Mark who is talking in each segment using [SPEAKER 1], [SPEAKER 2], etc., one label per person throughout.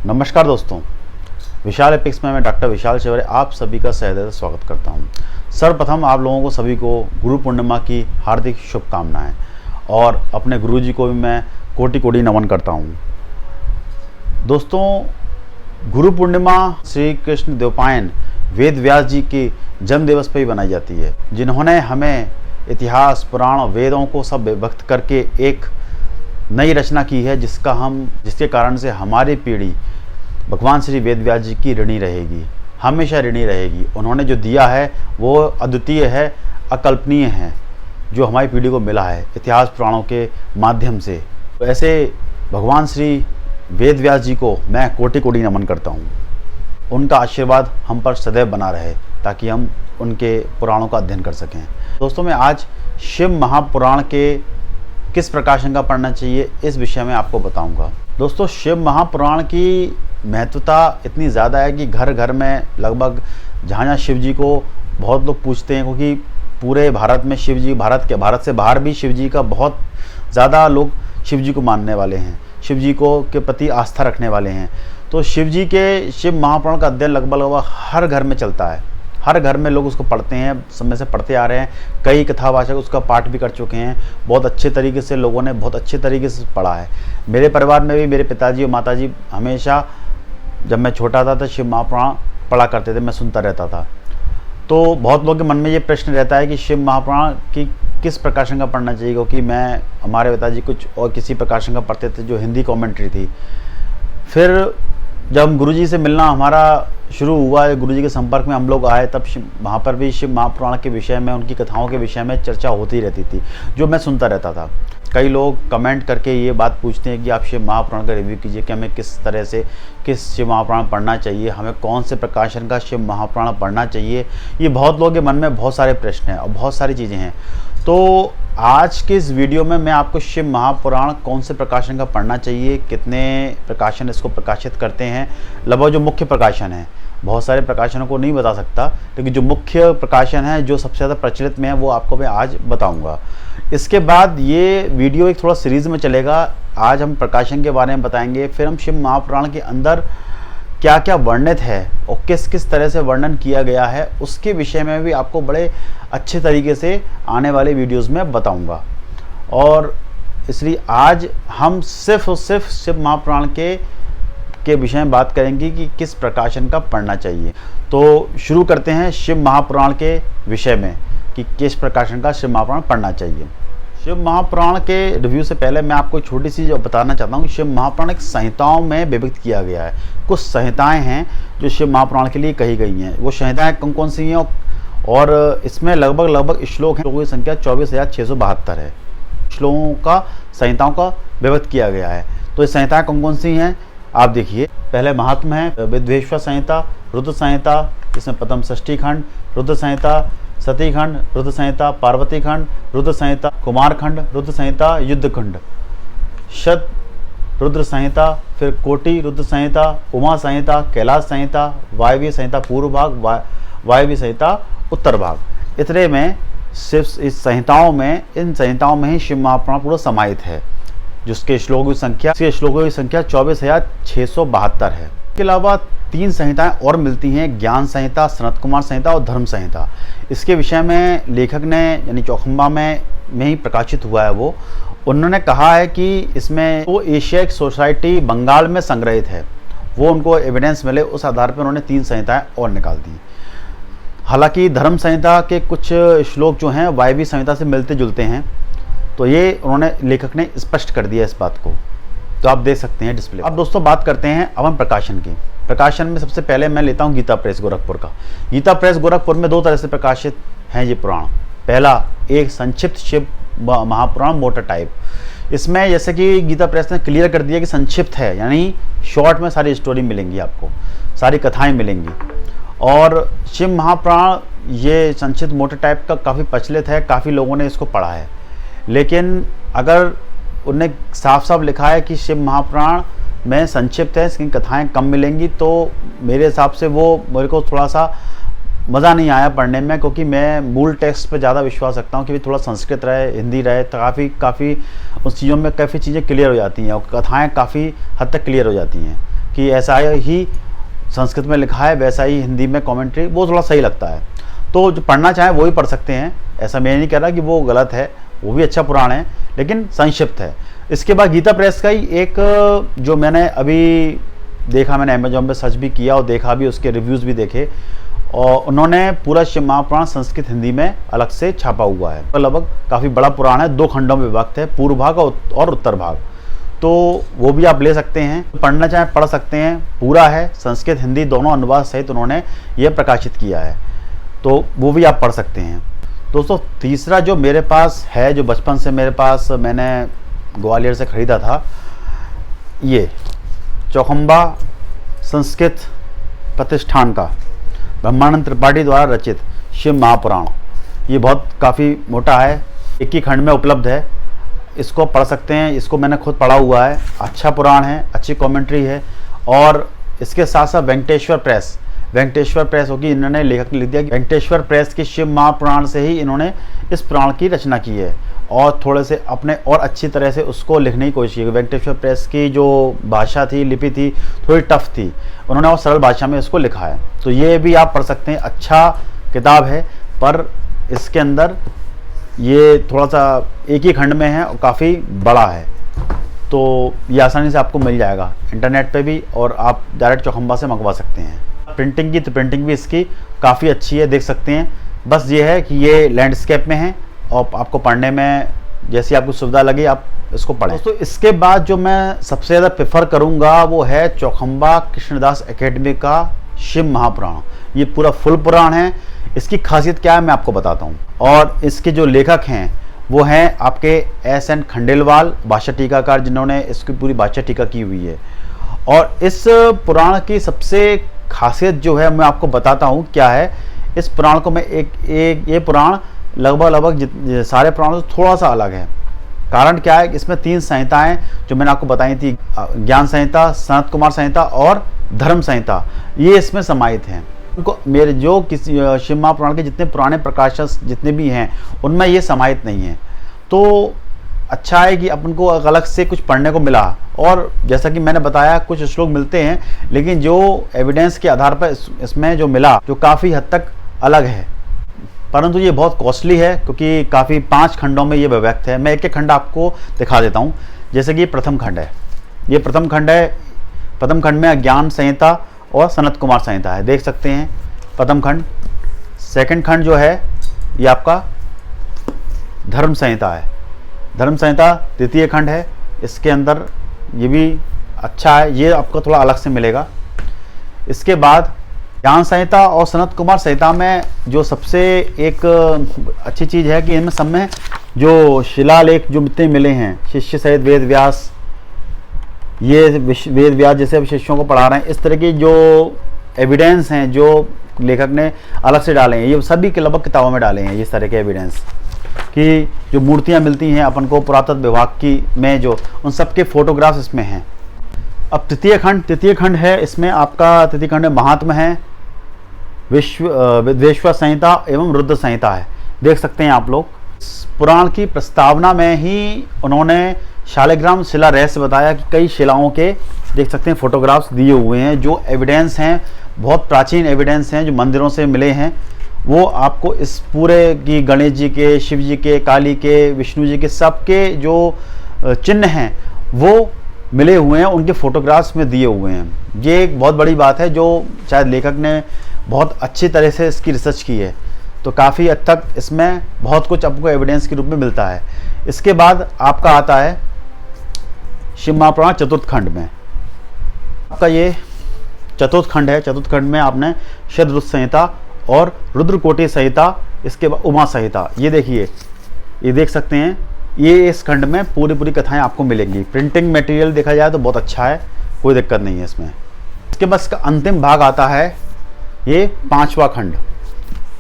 [SPEAKER 1] नमस्कार दोस्तों, विशाल एपिक्स में मैं डॉक्टर विशाल चौरे आप सभी का सहृदय स्वागत करता हूं। सर्वप्रथम आप लोगों को सभी को गुरु पूर्णिमा की हार्दिक शुभकामनाएं और अपने गुरुजी को भी मैं कोटि कोटि नमन करता हूं। दोस्तों, गुरु पूर्णिमा श्री कृष्ण द्वैपायन वेद व्यास जी के जन्म दिवस पर ही बनाई जाती है, जिन्होंने हमें इतिहास, पुराण, वेदों को सब विभक्त करके एक नई रचना की है, जिसके कारण से हमारी पीढ़ी भगवान श्री वेद व्यास जी की ऋणी रहेगी, हमेशा ऋणी रहेगी। उन्होंने जो दिया है वो अद्वितीय है, अकल्पनीय है, जो हमारी पीढ़ी को मिला है इतिहास पुराणों के माध्यम से। तो ऐसे भगवान श्री वेद व्यास जी को मैं कोटि कोटि नमन करता हूँ। उनका आशीर्वाद हम पर सदैव बना रहे ताकि हम उनके पुराणों का अध्ययन कर सकें। दोस्तों, मैं आज शिव महापुराण के किस प्रकाशन का पढ़ना चाहिए इस विषय में आपको बताऊंगा। दोस्तों, शिव महापुराण की महत्वता इतनी ज़्यादा है कि घर घर में लगभग जहाँ शिव जी को बहुत लोग पूछते हैं, क्योंकि पूरे भारत में शिव जी, भारत से बाहर भी शिव जी का बहुत ज़्यादा लोग शिव जी को मानने वाले हैं, शिव जी को के प्रति आस्था रखने वाले हैं। तो शिव जी के शिव महापुराण का अध्ययन लगभग हर घर में चलता है, हर घर में लोग उसको पढ़ते हैं, समय से पढ़ते आ रहे हैं। कई कथावाचक उसका पाठ भी कर चुके हैं, बहुत अच्छे तरीके से लोगों ने बहुत अच्छे तरीके से पढ़ा है। मेरे परिवार में भी मेरे पिताजी और माताजी हमेशा जब मैं छोटा था तो शिव महापुराण पढ़ा करते थे, मैं सुनता रहता था। तो बहुत लोगों के मन में ये प्रश्न रहता है कि शिव महापुराण की किस प्रकाशन का पढ़ना चाहिए, क्योंकि हमारे पिताजी कुछ और किसी प्रकाशन का पढ़ते थे जो हिंदी कॉमेंट्री थी। फिर जब हम गुरुजी से मिलना हमारा शुरू हुआ, गुरुजी के संपर्क में हम लोग आए, तब वहाँ पर भी शिव महापुराण के विषय में, उनकी कथाओं के विषय में चर्चा होती रहती थी, जो मैं सुनता रहता था। कई लोग कमेंट करके ये बात पूछते हैं कि आप शिव महापुराण का रिव्यू कीजिए कि हमें किस तरह से किस शिव महापुराण पढ़ना चाहिए, हमें कौन से प्रकाशन का शिव महापुराण पढ़ना चाहिए। ये बहुत लोगों के मन में बहुत सारे प्रश्न हैं और बहुत सारी चीज़ें हैं। तो आज के इस वीडियो में मैं आपको शिव महापुराण कौन से प्रकाशन का पढ़ना चाहिए, कितने प्रकाशन इसको प्रकाशित करते हैं, लगभग जो मुख्य प्रकाशन है, बहुत सारे प्रकाशनों को नहीं बता सकता, लेकिन जो मुख्य प्रकाशन है, जो सबसे ज़्यादा प्रचलित में है, वो आपको मैं आज बताऊंगा। इसके बाद ये वीडियो एक थोड़ा सीरीज़ में चलेगा। आज हम प्रकाशन के बारे में बताएंगे, फिर हम शिव महापुराण के अंदर क्या क्या वर्णित है और किस किस तरह से वर्णन किया गया है उसके विषय में भी आपको बड़े अच्छे तरीके से आने वाले वीडियोस में बताऊंगा। और इसलिए आज हम सिर्फ और सिर्फ शिव महापुराण के विषय में बात करेंगे कि किस प्रकाशन का पढ़ना चाहिए। तो शुरू करते हैं शिव महापुराण के विषय में कि किस प्रकाशन का शिव महापुराण पढ़ना चाहिए। शिव महापुराण के रिव्यू से पहले मैं आपको छोटी सी जो बताना चाहता हूँ कि शिव महापुराण एक संहिताओं में विभक्त किया गया है। कुछ संहिताएं हैं जो शिव महापुराण के लिए कही गई हैं। वो संहिताएं कौन कौन सी हैं और इसमें लगभग श्लोक हैं, लोगों की संख्या 24,672 है। श्लोकों का संहिताओं का विभक्त किया गया है। तो ये संहिताएं कौन कौन सी हैं आप देखिए। पहले महात्म है विद्वेश्वर संहिता, रुद्र संहिता, इसमें प्रथम षष्ठी खंड, रुद्र संहिता, सती खंड, रुद्र संहिता, पार्वती खंड, रुद्र संहिता, कुमार खंड, रुद्र संहिता, युद्ध खंड, शत रुद्र संहिता, फिर कोटि रुद्र संहिता, उमा संहिता, कैलाश संहिता, वायव्य संहिता पूर्व भाग, वायव्य संहिता उत्तर भाग। इतने में सिर्फ इन संहिताओं में ही शिव महापुराण पूरा समाहित है, जिसके श्लोकों की संख्या 24,672 है। इसके अलावा 3 संहिताएं और मिलती हैं, ज्ञान संहिता, सनत कुमार संहिता और धर्म संहिता। इसके विषय में लेखक ने यानी चौखंबा में ही प्रकाशित हुआ है। वो उन्होंने कहा है कि इसमें वो एशियाई सोसाइटी बंगाल में संग्रहित है, वो उनको एविडेंस मिले, उस आधार पर उन्होंने 3 संहिताएं और निकाल दी। हालांकि धर्म संहिता के कुछ श्लोक जो हैं वायव्य संहिता से मिलते जुलते हैं, तो ये उन्होंने लेखक ने स्पष्ट कर दिया इस बात को, तो आप देख सकते हैं डिस्प्ले। अब दोस्तों बात करते हैं अब हम प्रकाशन की। प्रकाशन में सबसे पहले मैं लेता हूँ गीता प्रेस गोरखपुर का। गीता प्रेस गोरखपुर में 2 तरह से प्रकाशित हैं ये पुराण। पहला एक संक्षिप्त शिव महापुराण मोटर टाइप। इसमें जैसे कि गीता प्रेस ने क्लियर कर दिया कि संक्षिप्त है, यानी शॉर्ट में सारी स्टोरी मिलेंगी, आपको सारी कथाएं मिलेंगी। और शिव महापुराण ये संक्षिप्त मोटर टाइप का काफ़ी प्रचलित है, काफ़ी लोगों ने इसको पढ़ा है। लेकिन अगर उन्हें साफ साफ लिखा है कि शिव महापुराण में संक्षिप्त है, इसकी कथाएं कम मिलेंगी, तो मेरे हिसाब से मेरे को थोड़ा सा मज़ा नहीं आया पढ़ने में, क्योंकि मैं मूल टेक्स्ट पे ज़्यादा विश्वास रखता हूँ कि थोड़ा संस्कृत रहे, हिंदी रहे, तो काफ़ी उस चीज़ों में काफ़ी चीज़ें क्लियर हो जाती हैं और कथाएँ काफ़ी हद तक क्लियर हो जाती हैं। कि ऐसा ही संस्कृत में लिखा है वैसा ही हिंदी में कमेंट्री, वो थोड़ा सही लगता है। तो जो पढ़ना चाहें वो ही पढ़ सकते हैं, ऐसा मैं नहीं कह रहा कि वो गलत है, वो भी अच्छा पुराण है लेकिन संक्षिप्त है। इसके बाद गीता प्रेस का ही एक जो मैंने अभी देखा, मैंने अमेजोन पे सर्च भी किया और देखा भी, उसके रिव्यूज़ भी देखे, और उन्होंने पूरा शिव महापुराण संस्कृत हिंदी में अलग से छापा हुआ है। लगभग काफ़ी बड़ा पुराण है, 2 खंडों में विभक्त है, पूर्व भाग और उत्तर भाग। तो वो भी आप ले सकते हैं, पढ़ना चाहें पढ़ सकते हैं, पूरा है, संस्कृत हिंदी दोनों अनुवाद सहित उन्होंने ये प्रकाशित किया है, तो वो भी आप पढ़ सकते हैं। दोस्तों तीसरा जो मेरे पास है, जो बचपन से मेरे पास, मैंने ग्वालियर से ख़रीदा था, ये चौखंबा संस्कृत प्रतिष्ठान का ब्रह्मानंद त्रिपाठी द्वारा रचित शिव महापुराण। ये बहुत काफ़ी मोटा है, एक ही खंड में उपलब्ध है, इसको पढ़ सकते हैं। इसको मैंने खुद पढ़ा हुआ है, अच्छा पुराण है, अच्छी कमेंट्री है। और इसके साथ साथ वेंकटेश्वर प्रेस होगी, इन्होंने लेखक ने लिख दिया कि वेंकटेश्वर प्रेस की शिव महापुराण से ही इन्होंने इस पुराण की रचना की है, और थोड़े से अपने और अच्छी तरह से उसको लिखने की कोशिश की। वेंकटेश्वर प्रेस की जो भाषा थी, लिपि थी, थोड़ी टफ थी, उन्होंने और सरल भाषा में इसको लिखा है। तो ये भी आप पढ़ सकते हैं, अच्छा किताब है, पर इसके अंदर ये थोड़ा सा एक ही खंड में है और काफ़ी बड़ा है, तो ये आसानी से आपको मिल जाएगा इंटरनेट पे भी, और आप डायरेक्ट चौखंबा से मंगवा सकते हैं। प्रिंटिंग की तो प्रिंटिंग भी इसकी काफ़ी अच्छी है, देख सकते हैं। बस ये है कि ये लैंडस्केप में है और आपको पढ़ने में जैसी आपको सुविधा लगे आप इसको पढ़ें। दोस्तों इसके बाद जो मैं सबसे ज़्यादा प्रेफर करूँगा वो है चौखंबा कृष्णदास एकेडमी का शिव महापुराण। ये पूरा फुल पुराण है। इसकी खासियत क्या है मैं आपको बताता हूँ। और इसके जो लेखक हैं वो हैं आपके S.N. खंडेलवाल, भाषा टीकाकार, जिन्होंने इसकी पूरी भाषा टीका की हुई है। और इस पुराण की सबसे खासियत जो है मैं आपको बताता हूँ क्या है। इस पुराण को मैं ये पुराण लगभग सारे पुराणों से थोड़ा सा अलग है। कारण क्या है, इसमें 3 संहिताएं जो मैंने आपको बताई थी, ज्ञान संहिता, सनत कुमार संहिता और धर्म संहिता, ये इसमें समाहित हैं। उनको मेरे जो किसी शिव महापुराण के जितने पुराने प्रकाशक जितने भी हैं उनमें ये समाहित नहीं है। तो अच्छा है कि अपन को अलग से कुछ पढ़ने को मिला। और जैसा कि मैंने बताया कुछ श्लोक मिलते हैं, लेकिन जो एविडेंस के आधार पर इसमें जो मिला जो काफ़ी हद तक अलग है, परंतु ये बहुत कॉस्टली है क्योंकि काफ़ी 5 खंडों में ये विभक्त है। मैं एक खंड आपको दिखा देता हूँ। जैसे कि ये प्रथम खंड है, ये प्रथम खंड है। प्रथम खंड में ज्ञान संहिता और सनत कुमार संहिता है, देख सकते हैं प्रथम खंड। सेकंड खंड जो है ये आपका धर्म संहिता है। धर्म संहिता द्वितीय खंड है, इसके अंदर ये भी अच्छा है, ये आपको थोड़ा अलग से मिलेगा। इसके बाद ज्ञान संहिता और सनत कुमार संहिता में जो सबसे एक अच्छी चीज़ है कि इनमें सब में जो शिलालेख जो जितने मिले हैं, शिष्य सहित वेद व्यास, ये वेद व्यास जैसे शिष्यों को पढ़ा रहे हैं, इस तरह की जो एविडेंस हैं जो लेखक ने अलग से डाले हैं, ये सभी के लगभग किताबों में डाले हैं। इस तरह के एविडेंस कि जो मूर्तियां मिलती हैं अपन को पुरातत्व विभाग की में, जो उन सब के फोटोग्राफ्स इसमें हैं। अब तृतीय खंड है, इसमें आपका तृतीय खंड में महात्मा है, विश्वेश्वर संहिता एवं रुद्र संहिता है, देख सकते हैं आप लोग। पुराण की प्रस्तावना में ही उन्होंने शालिग्राम शिला रहस्य बताया कि कई शिलाओं के देख सकते हैं फोटोग्राफ्स दिए हुए हैं, जो एविडेंस हैं, बहुत प्राचीन एविडेंस हैं जो मंदिरों से मिले हैं। वो आपको इस पूरे की गणेश जी के, शिव जी के, काली के, विष्णु जी के सबके जो चिन्ह हैं वो मिले हुए हैं, उनके फोटोग्राफ्स में दिए हुए हैं। ये एक बहुत बड़ी बात है जो शायद लेखक ने बहुत अच्छी तरह से इसकी रिसर्च की है। तो काफ़ी हद तक इसमें बहुत कुछ आपको एविडेंस के रूप में मिलता है। इसके बाद आपका आता है शिव महापुराण चतुर्थ खंड में। आपका ये चतुर्थ खंड है। चतुर्थ खंड में आपने शतरुद्र संहिता और रुद्रकोटि संहिता, इसके बाद उमा संहिता, ये देखिए, ये देख सकते हैं। ये इस खंड में पूरी कथाएं आपको मिलेंगी। प्रिंटिंग मटेरियल देखा जाए तो बहुत अच्छा है, कोई दिक्कत नहीं है इसमें। इसके बाद इसका अंतिम भाग आता है ये 5वां खंड।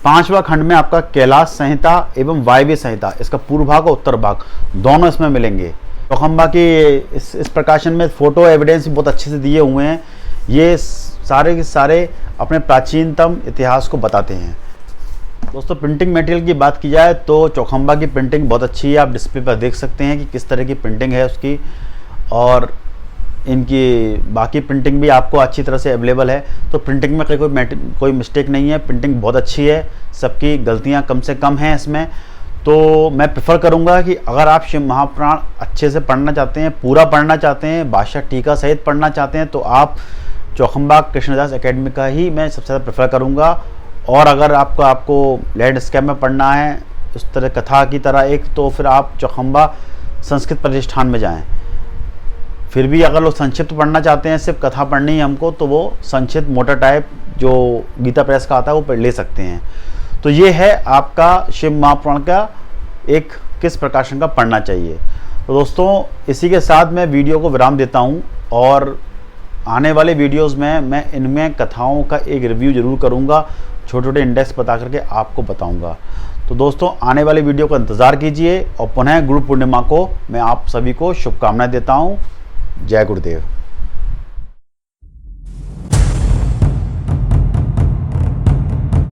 [SPEAKER 1] 5वां खंड में आपका कैलाश संहिता एवं वायव्य संहिता, इसका पूर्व भाग और उत्तर भाग दोनों इसमें मिलेंगे। चौखंबा की इस प्रकाशन में फोटो एविडेंस बहुत अच्छे से दिए हुए हैं। ये सारे के सारे अपने प्राचीनतम इतिहास को बताते हैं। दोस्तों प्रिंटिंग मटेरियल की बात की जाए तो चौखंबा की प्रिंटिंग बहुत अच्छी है। आप डिस्प्ले पर देख सकते हैं कि किस तरह की प्रिंटिंग है उसकी। और इनकी बाकी प्रिंटिंग भी आपको अच्छी तरह से अवेलेबल है। तो प्रिंटिंग में कोई मिस्टेक नहीं है, प्रिंटिंग बहुत अच्छी है, सबकी गलतियां कम से कम हैं इसमें। तो मैं प्रेफर करूंगा कि अगर आप शिव महापुराण अच्छे से पढ़ना चाहते हैं, पूरा पढ़ना चाहते हैं, बादशाह टीका सहित पढ़ना चाहते हैं, तो आप चौखंबा कृष्णदास एकेडमी का ही मैं सबसे ज़्यादा प्रेफर करूंगा। और अगर आपको लैंडस्केप में पढ़ना है उस तरह कथा की तरह एक, तो फिर आप चौखंबा संस्कृत प्रतिष्ठान में जाएं। फिर भी अगर लोग संक्षिप्त पढ़ना चाहते हैं, सिर्फ कथा पढ़नी है हमको, तो वो संक्षिप्त मोटर टाइप जो गीता प्रेस का आता है वो पढ़ ले सकते हैं। तो ये है आपका शिव महापुराण का एक किस प्रकाशन का पढ़ना चाहिए। तो दोस्तों इसी के साथ मैं वीडियो को विराम देता हूँ, और आने वाले वीडियोस में मैं इनमें कथाओं का एक रिव्यू जरूर करूँगा, छोटे छोटे इंडेक्स बता करके आपको बताऊँगा। तो दोस्तों आने वाले वीडियो का इंतज़ार कीजिए, और पुनः गुरु पूर्णिमा को मैं आप सभी को शुभकामनाएं देता हूँ। जय गुरुदेव।